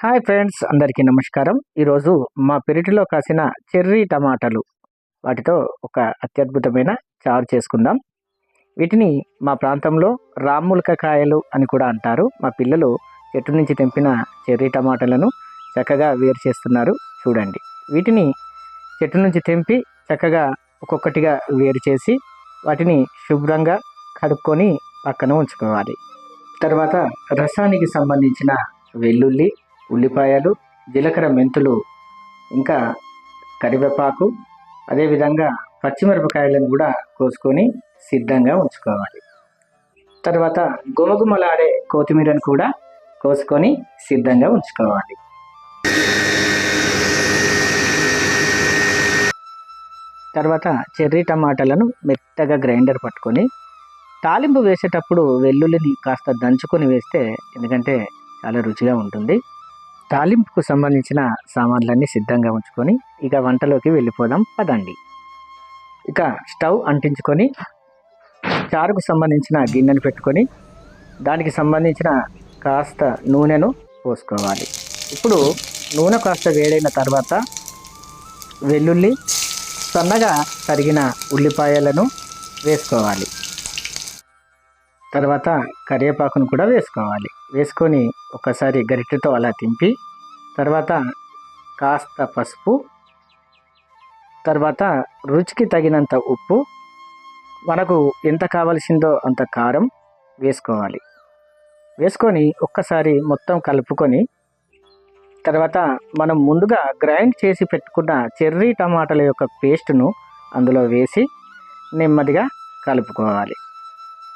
Hi friends, అందరికీ నమస్కారం. ఈరోజు మా పెరటిలో కాసిన చెర్రీ టమాటాలు వాటితో ఒక అత్యద్భుతమైన చారు చేసుకుందాం. వీటిని మా ప్రాంతంలో రామ్ములక కాయలు అని కూడా అంటారు. మా పిల్లలు చెట్టు నుంచి తెంపిన చెర్రీ టమాటాలను చక్కగా వేరు చేస్తున్నారు. చూడండి, వీటిని చెట్టు నుంచి తెంపి చక్కగా ఒక్కొక్కటిగా వేరు చేసి వాటిని శుభ్రంగా కడుక్కొని పక్కన ఉంచుకోవాలి. తర్వాత రసానికి సంబంధించిన వెల్లుల్లి, ఉల్లిపాయలు, జీలకర్ర, మెంతులు, ఇంకా కరివేపాకు, అదేవిధంగా పచ్చిమిరపకాయలను కూడా కోసుకొని సిద్ధంగా ఉంచుకోవాలి. తర్వాత గుమగుమలాడే కొత్తిమీరను కూడా కోసుకొని సిద్ధంగా ఉంచుకోవాలి. తర్వాత చెర్రీ టమాటాలను మెత్తగా గ్రైండర్ పట్టుకొని తాలింపు వేసేటప్పుడు వెల్లుల్లిని కాస్త దంచుకొని వేస్తే, ఎందుకంటే చాలా రుచిగా ఉంటుంది. తాలింపుకు సంబంధించిన సామాన్లన్నీ సిద్ధంగా ఉంచుకొని ఇక వంటలోకి వెళ్ళిపోదాం పదండి. ఇక స్టవ్ అంటించుకొని చారుకు సంబంధించిన గిన్నెను పెట్టుకొని దానికి సంబంధించిన కాస్త నూనెను పోసుకోవాలి. ఇప్పుడు నూనె కాస్త వేడైన తర్వాత వెల్లుల్లి, సన్నగా తరిగిన ఉల్లిపాయలను వేసుకోవాలి. తర్వాత కరివేపాకును కూడా వేసుకోవాలి. వేసుకొని ఒకసారి గరిటెతో అలా తింపి తర్వాత కాస్త పసుపు, తర్వాత రుచికి తగినంత ఉప్పు, మనకు ఎంత కావలసిందో అంత కారం వేసుకోవాలి. వేసుకొని ఒక్కసారి మొత్తం కలుపుకొని తర్వాత మనం ముందుగా గ్రైండ్ చేసి పెట్టుకున్న చెర్రీ టమాటాల యొక్క పేస్టును అందులో వేసి నెమ్మదిగా కలుపుకోవాలి.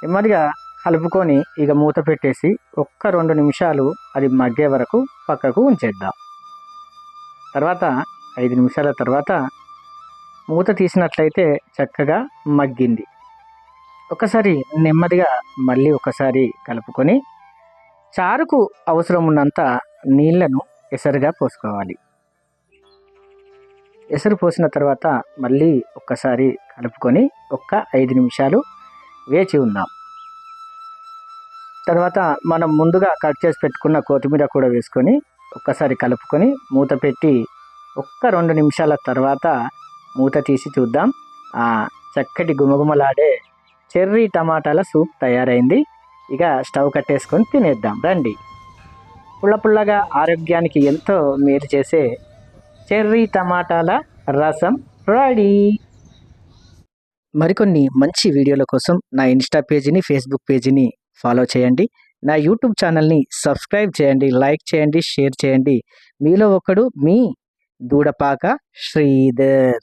నెమ్మదిగా కలుపుకొని ఇక మూత పెట్టేసి 1-2 నిమిషాలు అది మగ్గే వరకు పక్కకు ఉంచేద్దాం. తర్వాత 5 నిమిషాల తర్వాత మూత తీసినట్లయితే చక్కగా మగ్గింది. ఒకసారి నెమ్మదిగా మళ్ళీ ఒకసారి కలుపుకొని చారుకు అవసరం ఉన్నంత నీళ్లను ఎసరుగా పోసుకోవాలి. ఎసరు పోసిన తర్వాత మళ్ళీ ఒక్కసారి కలుపుకొని 5 నిమిషాలు వేచి ఉందాం. తర్వాత మనం ముందుగా కట్ చేసి పెట్టుకున్న కొత్తిమీర కూడా వేసుకొని ఒక్కసారి కలుపుకొని మూత పెట్టి 1-2 నిమిషాల తర్వాత మూత తీసి చూద్దాం. చక్కటి గుమగుమలాడే చెర్రీ టమాటాల సూప్ తయారైంది. ఇక స్టవ్ కట్టేసుకొని తినేద్దాం రండి. పుల్లపుల్లగా ఆరోగ్యానికి ఎంతో మేలు చేసే చెర్రీ టమాటాల రసం రెడీ. మరికొన్ని మంచి వీడియోల కోసం నా ఇన్స్టా పేజీని, ఫేస్బుక్ పేజీని ఫాలో చేయండి. నా యూట్యూబ్ ఛానల్ని సబ్స్క్రైబ్ చేయండి, లైక్ చేయండి, షేర్ చేయండి. మీలో ఒకడు మీ దూడపాక శ్రీధర్.